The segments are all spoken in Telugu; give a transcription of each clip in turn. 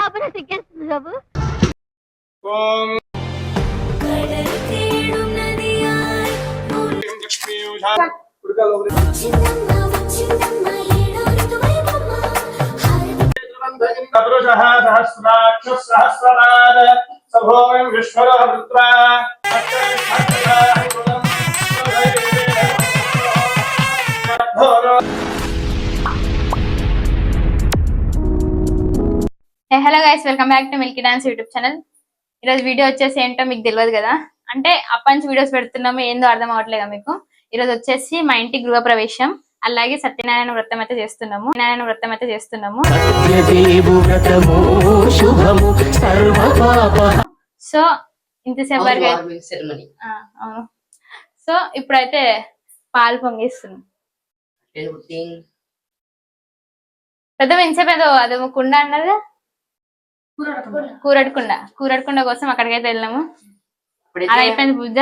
బాబు ఓం hello guys, welcome back to Milky Dance YouTube channel. ఈరోజు వీడియో వచ్చేసి ఏంటో మీకు తెలియదు కదా, అంటే అప్పటి నుంచి వీడియోస్ పెడుతున్నాము, ఏందో అర్థం అవ్వట్లేదా మీకు. ఈరోజు వచ్చేసి మా ఇంటి గృహప్రవేశం, అలాగే సత్యనారాయణ వ్రతం అయితే చేస్తున్నాము. సో ఇంతసేపు వరకు అవును. సో ఇప్పుడైతే పాలు పొంగిస్తున్నాం. పెద్ద ఇంతసేపు ఏదో అదేమో కుండ అన్నది, కూరడుకుండ కోసం అక్కడికైతే వెళ్ళినాము. అది అయిపోయింది పూజ.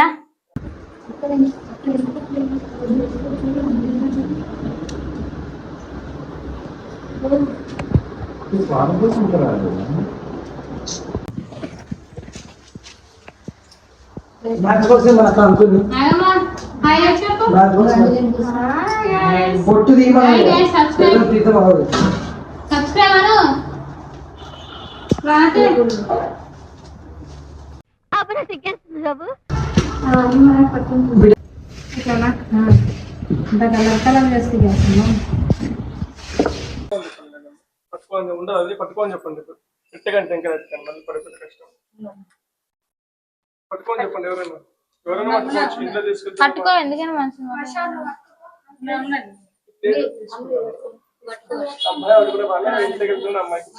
పట్టుకోని ఉండదు, పట్టుకోని చెప్పండి. పెట్టకంటే ఇంకా పెట్టండి, మళ్ళీ పడిపోతే కష్టం. పట్టుకోని చెప్పండి. ఎవరైనా పట్టుకోవచ్చు, ఇంట్లో తీసుకెళ్ళి పట్టుకో. ఎందుకని అమ్మాయి వాడు కూడా బాగా ఇంటికి వెళ్తున్న అమ్మాయికి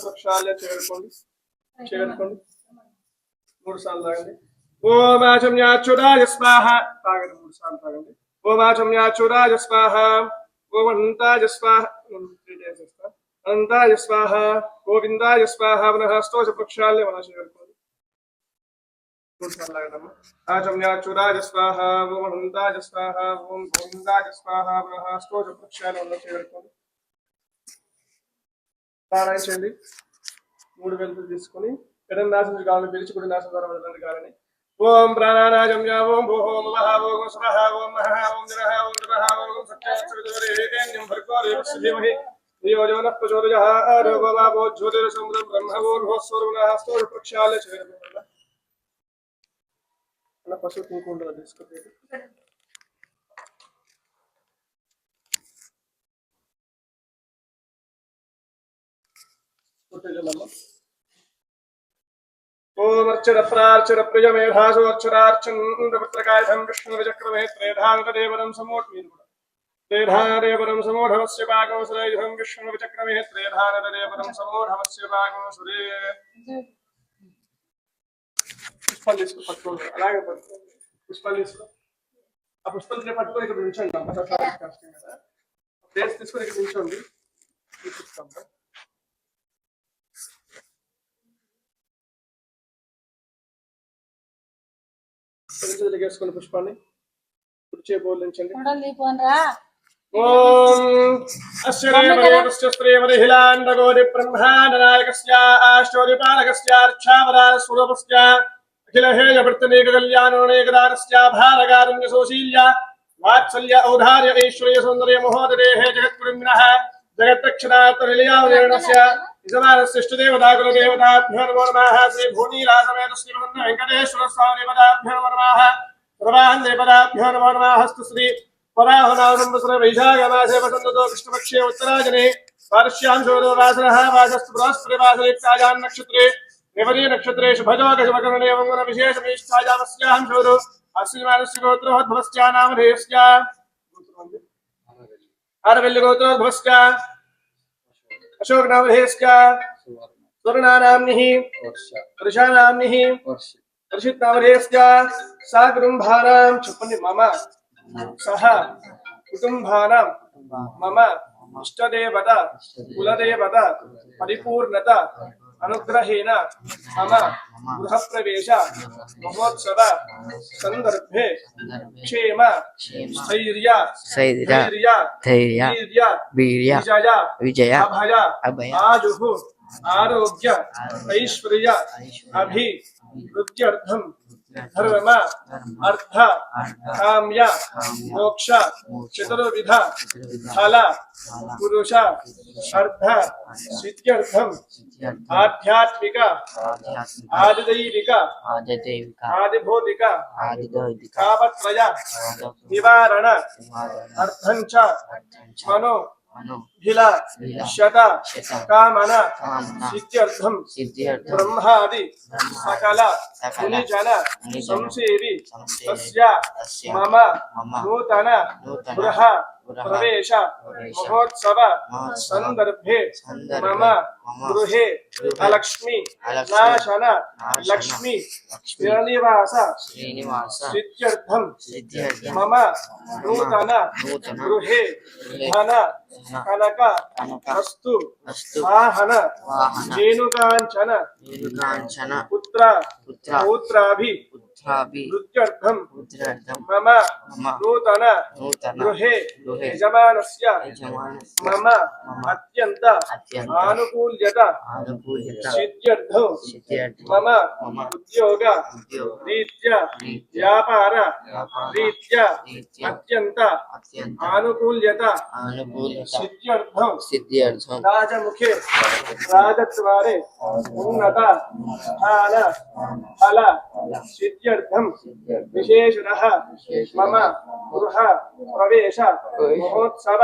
ప్రక్షాళన చేరుకోండి 3 సార్లు తాగండి. ఓం ఆచమ్యాచ్యురాయ స్వాహ తాగండి, 3 సార్లు తాగండి. ఓం ఆచమ్యాచ్యురాయ స్వాహ, ఓం అనంతాయ స్వాహ, అనంతాయ స్వాహ, గోవిందాయ స్వాహ. పునః స్తోష ప్రక్షాళన మన చేరుకోండి. 3 సార్లు తాగండి. ఆచమ్యాచ్యురాయ స్వాహ, ఓం అనంతాయ స్వాహ, ఓం గోవిందాయ స్వాహ. పునః స్తోష ప్రక్షాళన మన చేరుకోండి. ప్రాణాయం చేయండి. 3 వెలుతులు తీసుకొని ఎడం నాశనం కావాలని పిలిచి కూడా నాశనం ద్వారా వదలండి కావాలని. ఓం ప్రాణానాజమ్య, ఓం భూహో మహా, ఓం స్వహ, ఓం మహా, ఓం జనః, ఓం జనః, ఓం సత్యం భర్గోదేవస్యమహి యోజన ప్రచోదయాత్ రోగమాపో జ్యోతిరసముద్రం బ్రహ్మవోర్హోస్వరుణః స్తోష ప్రక్షాళన చేయండి. అలా పశువు కుంకుమ తీసుకుంటే ఓం అర్చన ప్రార్చన ప్రియమేధాసు అర్చనార్చనపత్రకాయధం విష్ణుచక్రమే త్రేధాదేవరం త్రేధాదేవరం సమూఢవస్య భాగం సురేధం విష్ణుచక్రమే త్రేధాదేవరం సమూఢవస్య భాగం సురే. పుష్పాలు తీసుకో, పట్టుకోండి. అలాగే పట్టుకోండి, పుష్పాలు తీసుకో. ఆ పుష్పాలు పట్టుకొని ఇక్కడ ఉంచండి. కష్టం కదా, ప్లేస్ తీసుకొని ఇక్కడ ఉంచండి. తీసుకుంటాం వేసుకుని పుష్పాన్ని కుర్చీ బోధించండి. ఓం అశ్వరేవరేవస్త్రేవరిహిలాండగోది బ్రహ్మాండనాయకస్య ఆష్టోదిపాలకస్య అర్చావరాస్వరూపస్య అఖిలహేయవర్తనేక కళ్యాణోనేకదానస్య భారగారుణ్యశోశీల్య వాత్సల్య ఔదార్య ఐశ్వర్య సౌందర్య మహోదరేహే జగత్పురిమ్నః జగత్తక్షణాత్మనిలయావరణస్య ఇష్టదేవతాకులదేవతాభ్యో నమో నమః. శ్రీ భూనీలాసమేత శ్రీమన్ వెంకటేశ్వర స్వామి దేవతాభ్యో నమో నమః. ప్రవాహన్ దేవతాభ్యో నమో నమః. హస్తు శ్రీ పరాహునామంబస్ర వైశాఖమాసే వసంతతో కృష్ణపక్షే ఉత్తరాజనే వార్ష్యాం శోదో వాసనః వాసస్తు బృహస్పతివాసరేత్తాయాం నక్షత్రే నివరీ నక్షత్రే శుభజోగశుభకరణే మంగళ విశేషమేష్టాయామస్యాం శోదో అశ్విమానస్య గోత్రోద్భవస్య నామధేయస్య ఆరవెల్లి గోత్రోద్భవస్య अशोक नामधेयस्य स्वर्णानाम्निः वर्षानाम्निः वर्षित नामधेयस्य सा कुटुम्बानां चुप्पनि मम सह कुटुम्बानां मम इष्टदेवता कुलदेवता परिपूर्णता अनुग्रहेण मम गृहप्रवेश महोत्सव संदर्भे क्षेम स्थैर्य धैर्य वीर्य विजय अभय आयुः आरोग्य ऐश्वर्य अभिवृद्ध्यर्थं धर्म अर्थ काम्य मोक्ष चतुर्विध फल पुरुष अर्थ सिद्ध्यर्थम आध्यात्मिक आदिदैविक आदिभौतिक तापत्रय निवारण अर्थंच मनो भिला शत कामना सिद्ध्यर्थम ब्रह्मादि सकल मुनिजन संसेवि तस्य मम नूतन गृह प्रवेश महोत्सव संदर्भे मम गृहे अलक्ष्मी नाशन लक्ष्मी श्रीनिवास सिद्ध्यर्थम मम नूतन गृहे धन कनक वस्तु वाहन रेणुकांचन पुत्र पौत्राभि वृद्ध्यर्थम मम नूतन गृहे यजमानस्य मम अत्यंत आनुकूल्यता सिद्ध्यर्थो मम उद्योग रीत्या व्यापार रीत्या अत्यंत आनुकूल्यता सिद्ध्यर्थो राजमुखे राजद्वारे उन्नत स्थान फल सिद्ध्यर्थम विशेषतः मम गृह प्रवेश महोत्सव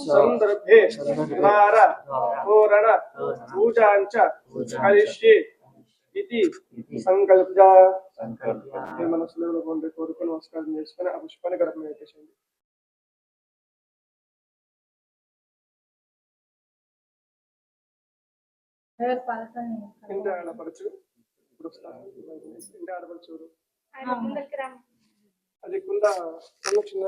संदर्भे द्वार तोरण पूजांच करिष्ये इति संकल्प्य మనసులో ఉండే కోరుకుని నమస్కారం చేసుకుని ఆ పుష్పాన్ని గడప పెట్టేసింది. ఇంటి ఆడపడుచు ఇప్పుడు ఇంటి ఆడపడుచు అది కుంద చిన్న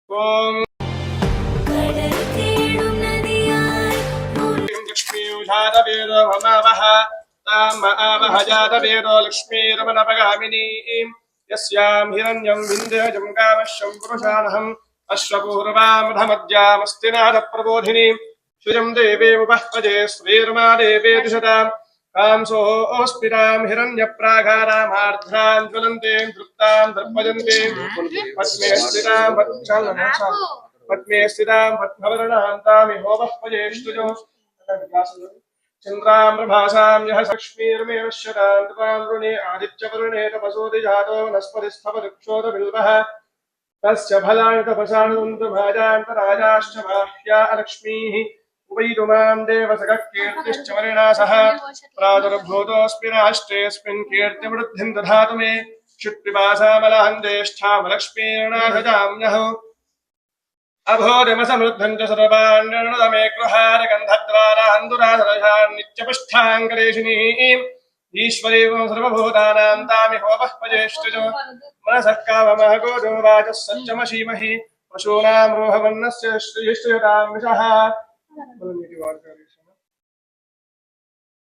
ఓం लक्ष्मी जातवेदो ममावह ताम आवह जातवेदो लक्ष्मीरमणपगामिनीं यस्यां हिरण्यं विन्ध्यजं कामश्यं पुरुषानहम् अश्वपूर्वामधमद्यामस्ति नारप्रबोधिनीं श्रियं देवेमुपह्वजे श्रीर्मा देवे दिशतां कांसोऽस्मितां हिरण्यप्राकारामार्द्रां ज्वलन्तीं तृप्तां दर्पयन्तीं पद्मे स्थितां पद्मवर्णां तामिहोपह्वजेष्टुजो चंद्रां प्रभासां यः लक्ष्मीर्मे नश्यतां कृपां वृणे आदित्यवर्णे तपसोऽधि जातो वनस्पतिस्थवऋक्षोदबिल्वः तस्य फलानि तपसानुन्तभाजान्तराजाश्च बाह्या लक्ष्मीः उपैतुमां देवसखकीर्तिश्च वरिणासः प्रादुर्भूतोऽस्मि राष्ट्रेऽस्मिन् कीर्तिवृद्धिं दधातु मे क्षुत्पिपासामलहन्देष्ठामलक्ष्मीर्नाथजाम्यः अभोरिमसमृद्धं च सर्वाण्यनुदमे गृहारगन्धद्वारान्दुराधरशान् नित्यपुष्ठाङ्करेशिनीम् ईश्वरीं सर्वभूतानां तामिहोपह्वजेष्टुजो मनसः काममः गोजो वाचः सत्यमशीमहि पशूनां रोहवर्णस्य श्रीष्टुयतां विषः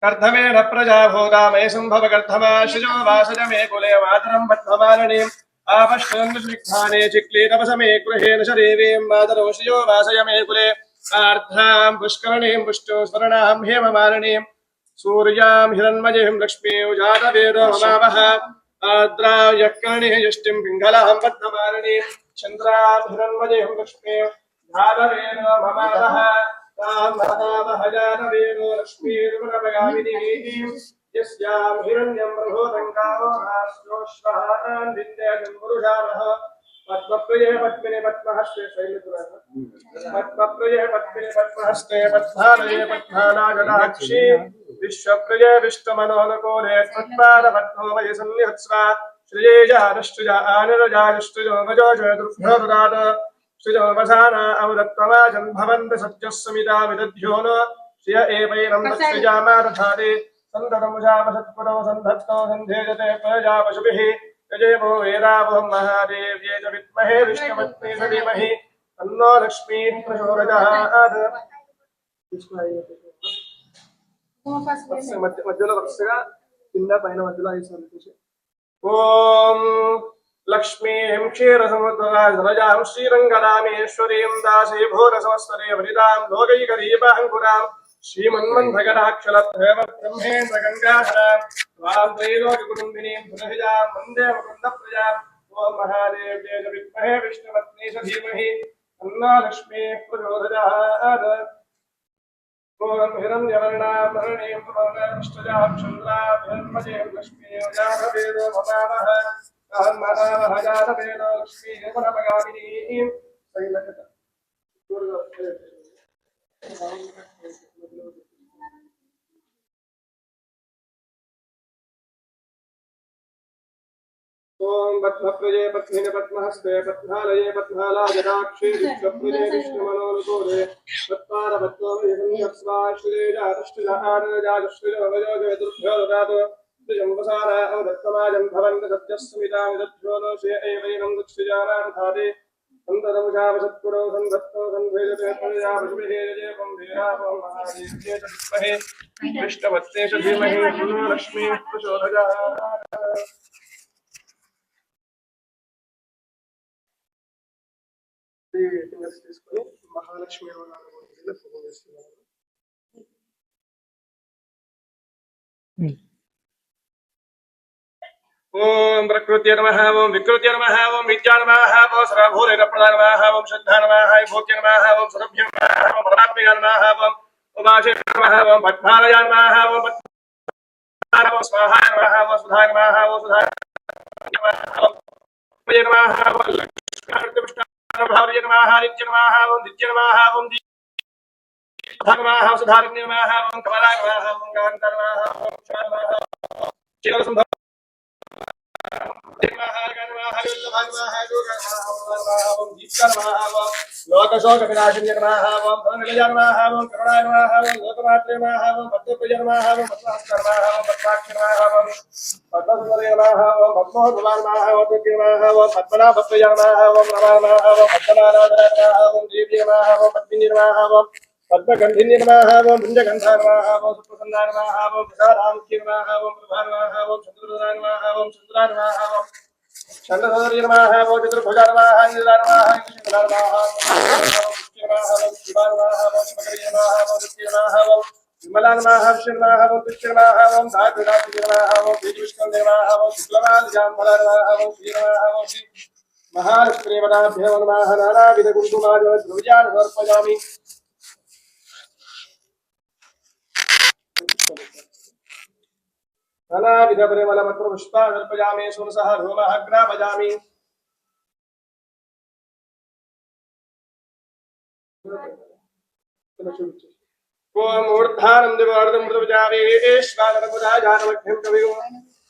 कर्धमेन प्रजा भूतामये सम्भव कर्धमाश्रिजो वासज मे कुले मातरं पद्मवारणीम् आपश्यन्नुष्ठाने चिक्ले तपसमे गृहेण शरीरीं मातरोषियो वासय मे कुले आर्द्रां पुष्करणीं पुष्टो स्वर्णां हेममालिनीं सूर्यां हिरण्मयीं लक्ष्मीं जातवेदो ममावह आर्द्रां यक्कर्णीं यष्टिं पिङ्गलां पद्ममालिनीं चन्द्रां हिरण्मयीं लक्ष्मीं जातवेदो ममावह तां महदावह जातवेदो लक्ष्मीर्गुणप्रगामिनीं यस्यां हिरण्यं प्रभूतं कामो नास्योश्वान् विन्द्यजं पुरुषानः पद्मप्रिये पद्मिने पद्महस्ते पद्मप्रिये पद्मिने पद्महस्ते पद्मालये पद्मानागदाक्षी विश्वप्रिये विष्णुमनोनुकूले त्वत्पादपद्मोमयि सन्निहत्स्वा श्रिये जानुष्टुजा आनिर्जानुष्टुजो गजो चतुर्भ्यो ददात श्रिजो वसाना अमृतत्वमाजन् भवन्ति सत्यः समिता विदध्यो न श्रिय एवैनं दक्षिजामा दधाति सन्ततमुषावसत्पुरो सन्धत्तो सन्धेजते प्रजा पशुभिः यजेमो वेदावहं महादेव्ये च विद्महे विष्णुपत्नी च धीमहि तन्नो लक्ष्मीः प्रचोदयात् మధ్యలో వరుసగా కింద పైన మధ్యలో 5 సార్లు చూసి ఓం లక్ష్మీం క్షీరసముద్రాజరజాం శ్రీరంగరామేశ్వరీం దాసీభూరసమస్తరే వనితాం లోకైకదీపాంకురాం శ్రీమన్మంథగడాక్షలత్రేవ బ్రహ్మేంద్ర గంగాధరాం వాం త్రైలోక్యకుటుంబినీం సురహిజాం వందే ముకుందప్రజాం ఓం మహాదేవ్యే చ విద్మహే విష్ణుపత్నీ చ ధీమహి తన్నో లక్ష్మీః ప్రచోదయాత్ ओम हिरण्यवर्णां हरिणीं पुनर्नष्टजां चन्द्राभिर्मजें लक्ष्मीं जातवेदो ममावः अहं महावः जातवेदो लक्ष्मीं पुनर्मगामिनीं ओम पद्मप्रिये पद्मिने पद्महस्ते पद्मालये पद्मालाजटाक्षे विश्वप्रिये विष्णुमनोनुकूले पद्मारपद्मविहंगस्वाश्रीजाष्टिलारजाजुष्टिजमयोगवेदुर्भ्यो ददातु त्रिजम्बसारा अवदत्तमाजं भवन्त सत्यस्मितामिदभ्यो नो श्रिय एवैनं दक्षिजानाधाते सन्ततमुषावसत्पुरो सन्धत्तो सन्धेजते प्रजा पशुभिः यजेवं वीरावं महादेव्ये च विद्महे विष्णुपत्नी च धीमहि तन्नो लक्ष्मीः प्रचोदयात् महालक्ष्मी ओम प्रकृत्यै नमः ओम विकृत्यै नमः ओम विद्याय नमः ओम सर्वभूतैरप्रदाय नमः ओम श्रद्धाय नमः भोक्त्यै नमः ओम सुरभ्यै नमः ओम परात्मयाय नमः ओम उमाशे नमः ओम पद्मालयाय नमः ओम पद्माय नमः स्वाहाय नमः ओम सुधाय नमः ओम सुधाय नमः ओम भार्य नमः नित्य नमः ओम नित्य नमः ओम नमः सुधारण्य नमः ओम कमलाय नमः ओम कांताय नमः ओम शाय नमः चिर संभव लोकशोक विनाशिन्य नमः ओम भवनिलय नमः ओम करुणाय नमः ओम लोकमात्रे नमः ओम भक्तप्रिय नमः ओम पद्महस्तर नमः ओम पद्माक्ष नमः ओम पद्मसुन्दरी नमः ओम पद्मोद्भवाय नमः ओम दुर्गे नमः ओम पद्मनाभप्रिय नमः ओम रमा नमः ओम पद्मनारायण नमः ओम देवी नमः ओम पद्मिनी नमः ओम पद्मगंधिनी नमः ओम भुंजगंधा नमः ओम सुप्रसन्नाय नमः ओम प्रसादामुखी नमः ओम प्रभा नमः ओम चंद्रधराय नमः ओम चंद्राय नमः ओम चंद्रधरी नमः ओम चतुर्भुजा नमः इंद्राय नमः इंद्राय नमः ओम नमः ओम शिवाय नमः ओम मकरी नमः ओम दुर्गे नमः ओम विमला नमः विष्णु नमः ओम कृष्ण नमः ओम धातुराज नमः ओम विष्णु नमः ओम शुक्लवाल जाम्बला नमः ओम श्री नमः ओम महालक्ष्मी वदाभ्यो नमः नानाविध कुंकुमादि द्रव्यान् समर्पयामि नानाविध परिमलपत्र पुष्पाणर्पयामि सुरसः धूमः ग्रापयामि ओम ऊर्ध्वानं दिवार्धं मृदुजावे ईश्वानरमुदाजानमध्यं कविगो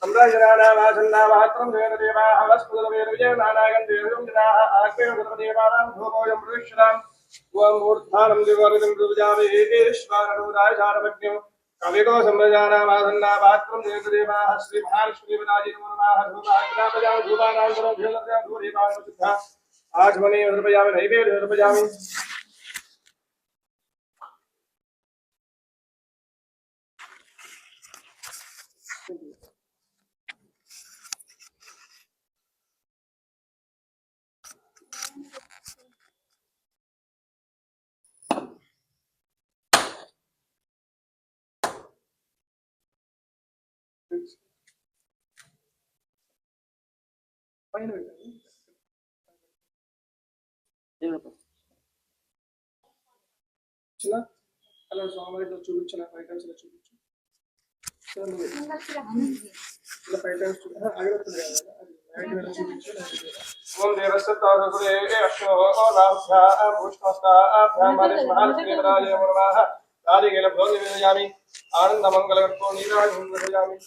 सम्राजनानावासन्नावात्रं देवदेवाः वस्पुदवेदविजयनानागं देवजनाः आग्नेय गुरुदेवानां धूपोऽयं मृदुश्राम् ओम ऊर्ध्वानं दिवार्धं मृदुजावे ईश्वानरमुदाजानमध्यं कविगो सम्राजनानावासन्नावात्रं देवदेवाः श्री महालक्ष्मी वदाजी नमः धूमः ग्रापयामि धूपानान्तरं धूलस्य धूरीपानं शुद्धा आचमने अर्पयामि नैवेद्यं अर्पयामि చిన్న అలా స్వామివారితో చూపించిన 5 టైమ్స్ ఇలా చూపించు ఇలా 5 టైమ్స్ చూపించు అగరొత్తులు కదా అది 5 టైమ్స్ చూపించు ఓం దేవస్తతాసురే అశ్వో నాభ్యా భూష్ణోస్తాభ్యాం మహాలక్ష్మీ వరాజే నమః రాజగేల భోగి విజయామి ఆనంద మంగళకర్తో నీరాజం విజయామి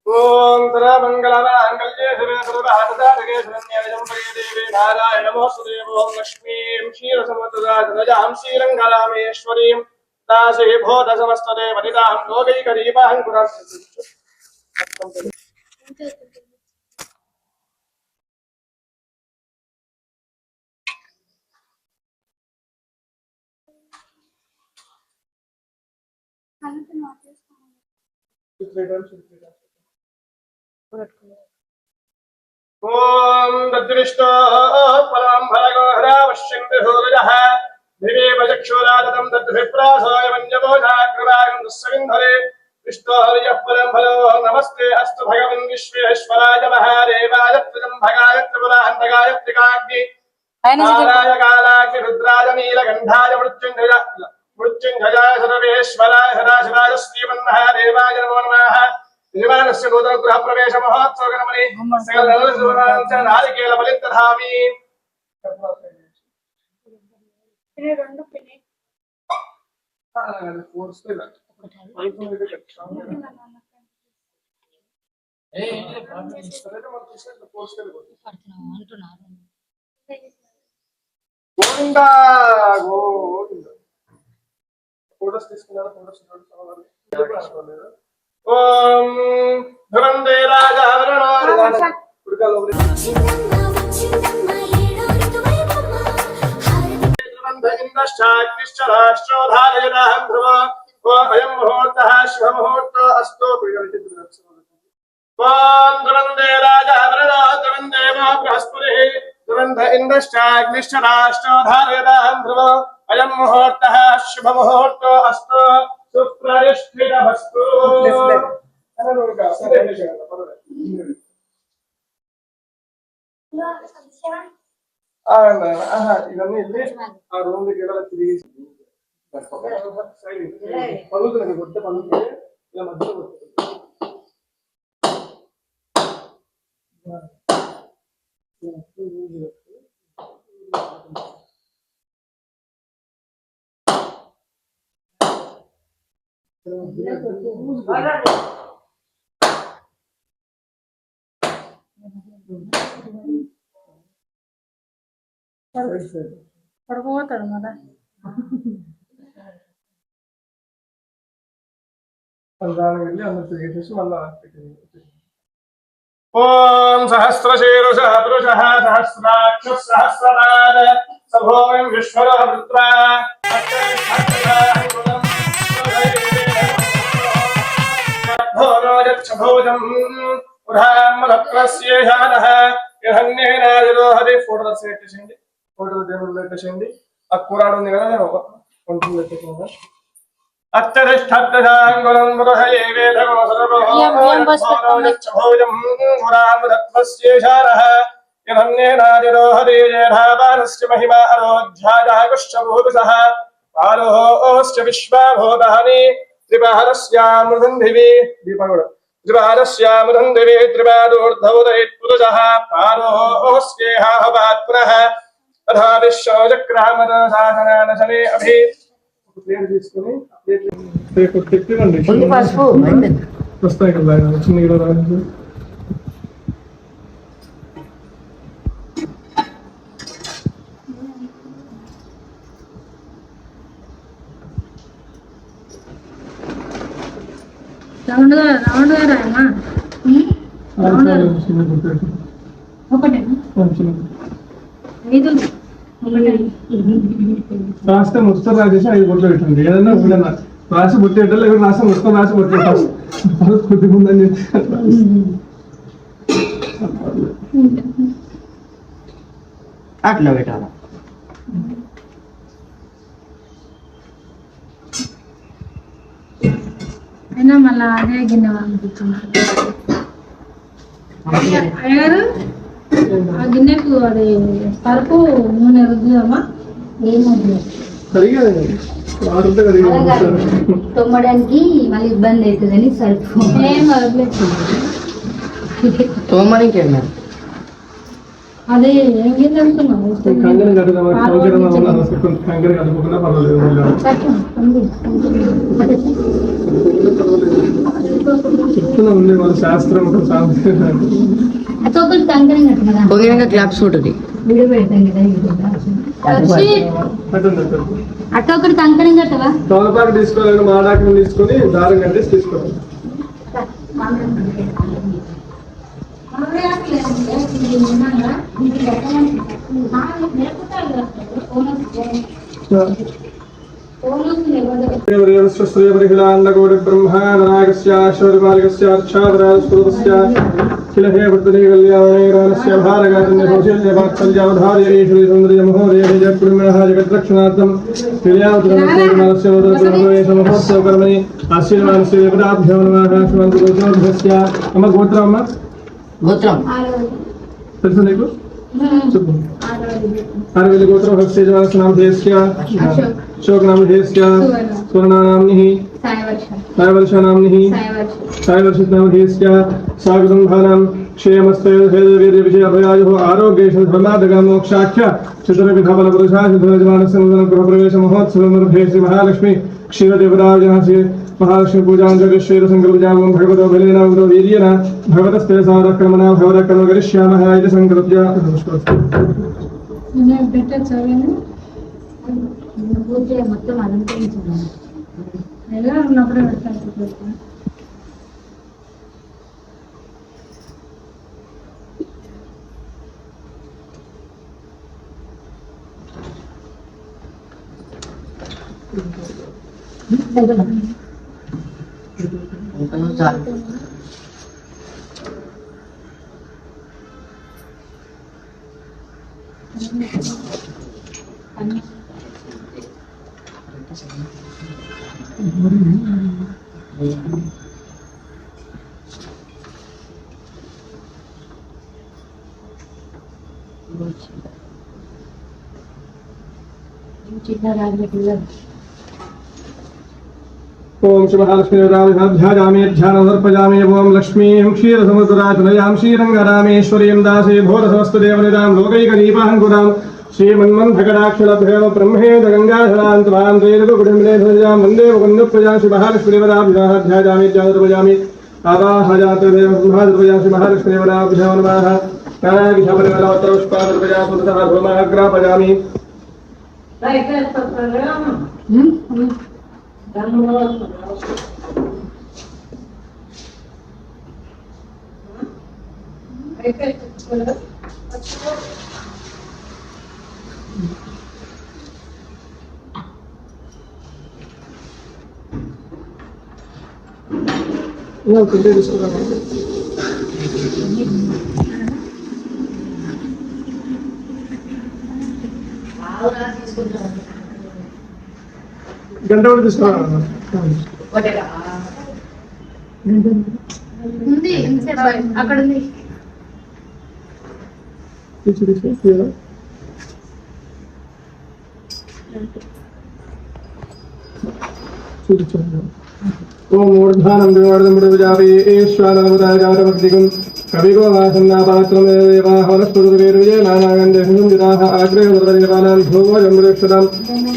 ఓం సర్వమంగళమాంగళ్యే శివే సర్వభారతారకే శరణ్యే జంబగే దేవి నారాయణ నమోస్తుదేవ ఓం లక్ష్మీం క్షీరసముద్రరాజనజాం శ్రీరంగరామేశ్వరీం దాసే భూత సమస్తదే వనితాం లోకైకదీపాం కురం ఓం దద్రిష్టో పరమం భగో హరావశ్యంతి హృదయః దివేవ చక్షురాదతం దద్విప్రాసాయ వంజమోజాగ్రవాగం దుస్సవింధరే విష్ణో హరియః పరం భలో నమస్తే అస్తు భగవన్ విశ్వేశ్వరాయ మహాదేవాయ త్రిజం భగాయ త్రిపురాంతకాయ త్రికాగ్ని కాలాయ కాలాగ్ని రుద్రాయ నీలగంధాయ మృత్యుంజయాయ సర్వేశ్వరాయ సదాశివాయ శ్రీమన్మహాదేవాయ నమో నమః విమానస్య నూతన గృహ ప్రవేశ మహోత్సవ గణమని సకల నారికేల బలిం దధామి గోవిందా గోవిందా ఫోటోస్ తీసుకున్నారా ఫోటోస్ ఓం ధనందే రాజావరణో ఉడకలో ఇంద్రశ్చాగ్నిశ్చ రాష్ట్రోధారయతాహం ధ్రువ ఓ అయం ముహూర్తః శుభ ముహూర్తో అస్తు ఓం ధనందే రాజావరణో ధనందేవో బృహస్పతిః ధనంద ఇంద్రశ్చాగ్నిశ్చ రాష్ట్రోధారయతాహం ధ్రువ అయం ముహూర్తః శుభ ముహూర్తో అస్తు సుప్రతిష్ఠితమస్తు ఇవన్నీ వెళ్ళి ఆ రూమ్ దగ్గర తిరిగి పలుకుతుంది కొత్త పలుకుతుంది ఇలా మధ్యలో పడుకోతాడు మళ్ళా వెళ్ళి అందరూ తిరిగేసేసి మళ్ళా ఓం సహస్రశీరుష పురుష సహస్రాక్ష సహస్రనాద సభోయం విశ్వర వృత్రా భోజం ఫోటో పెట్టేసేయండి ఫోటో దేవుడు పెట్టేసేయండి ఆ కూరాడు ఉంది కదా కొంచెం పెట్టేసింది అత్తరిష్టాంగులం బృహయే వేదగో సర్వోజం మురామృతత్వస్యేషారః యమన్యేనాదిరోహదే జయధావానస్య మహిమా అరోధ్యాయాగుశ్చభూతుసః పారోహోశ్చ విశ్వభూతాని త్రిపాదస్యామృతంధివి దీపగుడు త్రిపాదస్యామృతంధివి త్రిపాదోర్ధౌదయత్పురుషః పారోహోస్యేహాహవాత్ పునః తథా విశ్వచక్రామదశాసనానశనే అభి ప్లేట్ తీసుకొని ప్లేట్ తిప్పివ్వండి వస్తాయి కదా చిన్న కూడా రాదు రాస్తే మొత్తం రాసేసి 5 బొట్లు పెట్టండి ఏదన్నా ఏదన్నా రాసి బొట్టి పెట్టాలి లేకపోతే రాస్తే మొత్తం రాసి బొట్టి కొద్దిగా ఉందని అట్లా పెట్టాలా అయినా మళ్ళీ అదే గిన్నె అనిపిస్తున్నారు అయ్యారు ఆ గిన్నెకు అది పరుపు నూనె రుద్దుదామా తోమడానికి మళ్ళీ ఇబ్బంది అవుతుందని సరుపు ఏం వదలేదు తోమడానికి అదే ఏం గిన్నె అనుకున్నావు చెప్తున్నా ఉంది వాళ్ళ శాస్త్రం ఒక సాంస్కృతిక అతొకటి కంకణం కట్టమదా పొగినంగా క్లాప్స్ ఉంటుంది. వీడియో పెడతాం కదా అటొకటి కంకణం కట్టవా తోలపాకు తీసుకోవాలని మాడాకుని తీసుకొని దారం కట్టేసి తీసుకోవాలి. గోత్రం తెలుసు నీకు? आरवेल गोत्र भक्ष्य जवास नाम देश्य शोक नाम देश्य स्वर्ण नामनिः सायवर्ष नामनिः सायवर्षित नाम देश्य स्वागतं भानं क्षेमस्ते वेद विषय अभयायो आरोग्य धर्मादगा मोक्षाख्य चतुर्विध बल पुरुषा सिद्धजमान संगम गृह प्रवेश महोत्सव निर्भय श्री महालक्ष्मी क्षीरदेवराज श्री महालक्ष्मी पूजा जगश्वेर संकल्प जागो भगवतो बलेन उदो वीर्येण भगवतस्ते साधक्रमणा भगवतकर्म करिष्यामः इति संकल्प्य పూజ మొత్తం అలంకరించాను ఎలా ఉన్నప్పుడే పెట్టాలి. చాలు. చిన్న రాజు ओम श्री महालक्ष्मी ध्यायामि ध्यानदर्पयामि ओम लक्ष्मीं क्षीरसमुद्राचनयां श्रीरङ्गरामेश्वरीं दासे भोरसमस्तदेवनिदां लोकैकदीपाङ्कुरां श्रीमन्मन्थकटाक्षलभ्यो ब्रह्मेद गङ्गाधरान्तवां त्रैलोककुटुम्बिनेभ्यां वन्दे मुकुन्दप्रजां श्री महालक्ष्मीदेवताभ्यः ध्यायामि ध्यानदर्पयामि आवाहयातदेव ब्रह्मादर्पयां श्री महालक्ष्मीदेवताभ्यो नमः कायाभिषवदेवतावत्तरपुष्पादर्पयां सुतः भूमाग्रापयामि గంట కూడా తీసుకురా ఉంది అక్కడ ఉంది. ओम मूर्धानं देवार्दं प्रजापे ईश्वरनमुदायगारभक्तिगुं कविगो वासन्नापात्रमेदेवाः वनस्पतिर्वेर्विजय नानागन्धे सुगन्धिताः आग्रे सर्वदेवानां भोगजमृक्षताम्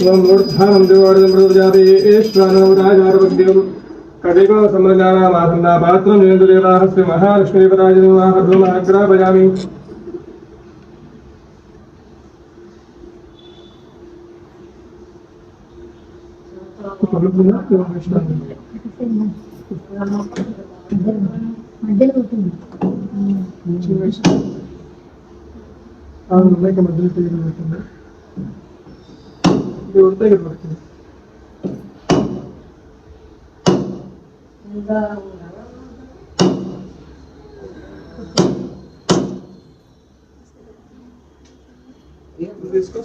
ओम मूर्धानं देवार्दं प्रजापे ईश्वरनमुदायगारभक्तिगुं कविगो सम्रजानामासन्नापात्रं निरन्तदेवाः श्री महालक्ष्मीदेवताय धूमाग्रापयामि మధ్యలో ఉంటుంది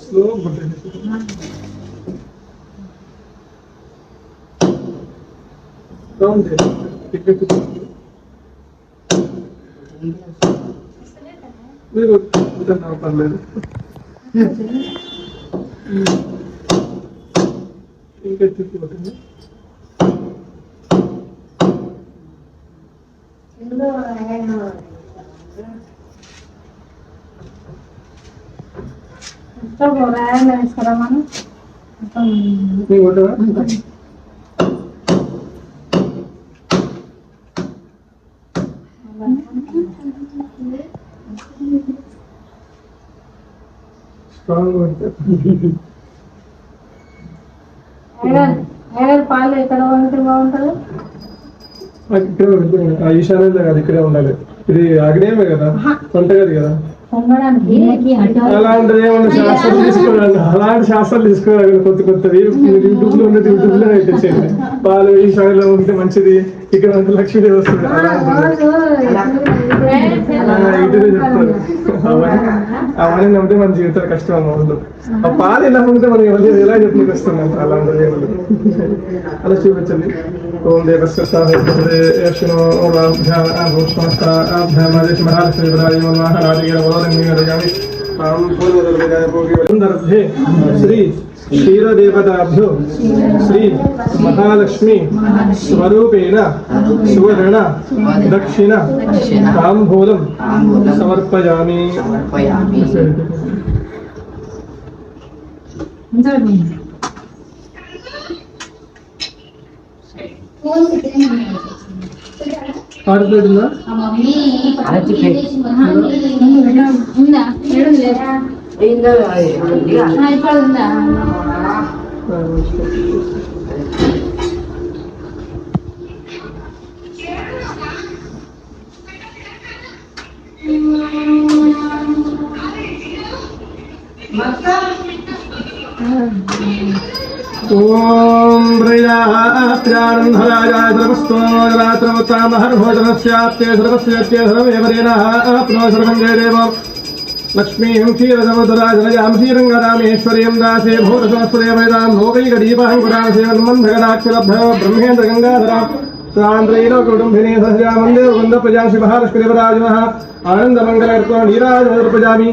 slow Down there. Ticket. Very good. Kita now parallel. Ticket ticket होते हैं. तो बोला है मैं इसका मानो नहीं होता है. స్ట్రాంగ్ ఉంటుంది. ఐరన్ పాలు ఎక్కడ ఉంటే బాగుంటుంది? ఇక్కడ ఉంటుంది. ఆ ఈశాన్యంలో కాదు, ఇక్కడే ఉండాలి. ఇది ఆగ్నేయమే కదా, వంటగది కదా. అలాంటిది ఏమన్నా శాస్త్రం తీసుకోవాలి, అలాంటి శాస్త్రాలు తీసుకోవాలి. కొత్తవి యూట్యూబ్ లో ఉన్నది యూట్యూబ్ లో పెట్టేసేయండి. పాలు ఈశాన్యంలో ఉంటే మంచిది, ఇక్కడ ఉంటే లక్ష్మీదేవి వస్తుంది. ఇటువే చెప్తారు. అవన్నీ నమ్మితే మన జీవితాలు కష్టం అమ్మ వాళ్ళు. ఆ పాలు ఎలా ఉంటే మనం ఎవరు ఎలా చెప్పి వస్తున్నాం. అలాంటిది అలా చూపించండి. ఓం దేవస్య సాహేశ్వరో సందర్భే శ్రీ క్షీరదేవతాభ్యో శ్రీ మహాలక్ష్మి స్వరూపేణ సువర్ణ దక్షిణ తాంబూలం సమర్పయామి. ఆడుతుందా ఉందా? ఇప్పుడు ఉందా? ఓం ప్రియాప్రారంభరాజాయ సర్వస్తోరాత్రవతామహర్భోజనస్యాప్తే సర్వస్యత్తే సర్వేవరేణః ఆప్నో సర్వం జయదేవం లక్ష్మీం క్షీరసముద్రాజనయాం శ్రీరంగరామేశ్వర్యం దాసే భూతసంస్కృతేవైదాం భోగైకదీపాంకురాం సేవన్మంధగడాక్షరభ్యో బ్రహ్మేంద్ర గంగాధరాం సాంద్రైలోకుటుంబినే సహజామందే వృందప్రజాం శ్రీమహాలక్ష్మీదేవరాజనః ఆనందమంగళకర్తో నీరాజనర్పజామి.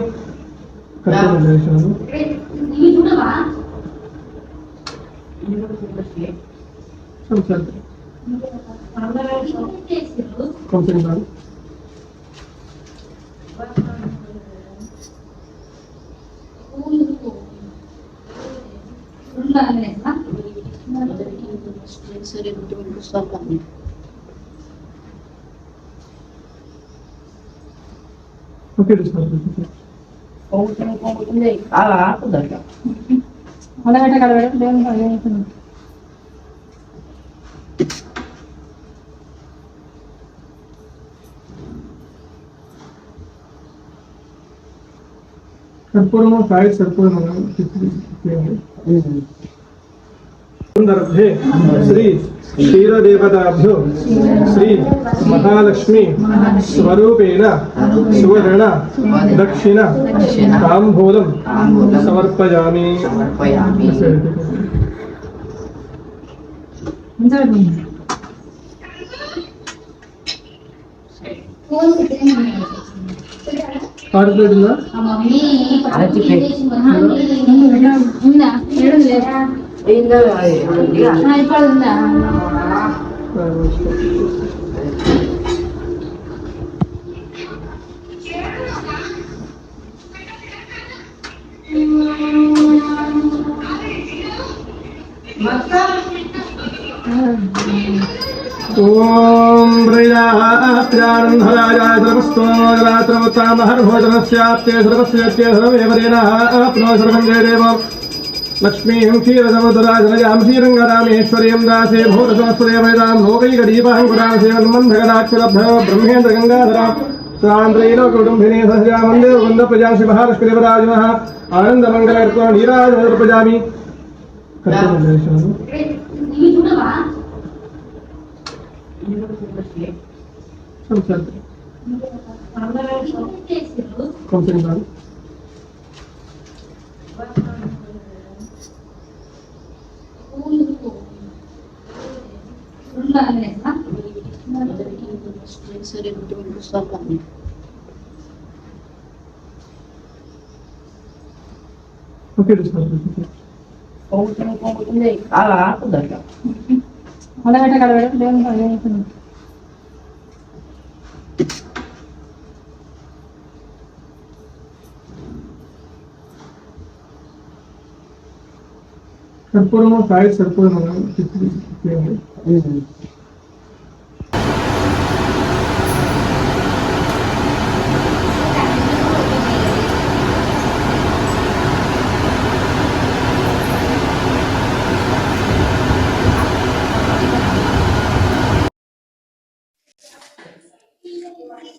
అలగట్ట కలగడం దేవుని కర్పూరము కాయ సరిపోయిన సందర్భే శ్రీ క్షీరదేవతాభ్యో శ్రీ మహాలక్ష్మి స్వరూపేణ సువర్ణ దక్షిణ తాంబూలం సమర్పయామి. ఆడుతుందా ఉందా? ఇప్పుడు ఉందా? ఓం ప్రియాప్రారంభరాజాయ సర్వస్తోరాత్రవతామహర్భోజనస్యాప్తే సర్వస్యత్తే సర్వేవరేణః ఆప్నో సర్వం జయదేవం లక్ష్మీం క్షీరసముద్రాజనయాం శ్రీరంగరామేశ్వర్యం దాసే భూతసంస్కృతేవైదాం భోగైకదీపాంకురాం సేవన్మంధగడాక్షరభ్యో బ్రహ్మేంద్ర గంగాధరాం సాంద్రైలోకుటుంబినే సహజామందే వృందప్రజాం శ్రీమహాలక్ష్మీదేవరాజనః ఆనందమంగళకర్తో నీరాజనర్పజామి. అలగట్ట కలగడం దేవుని కర్పూరము కాయ సరిపోయిన Thank you.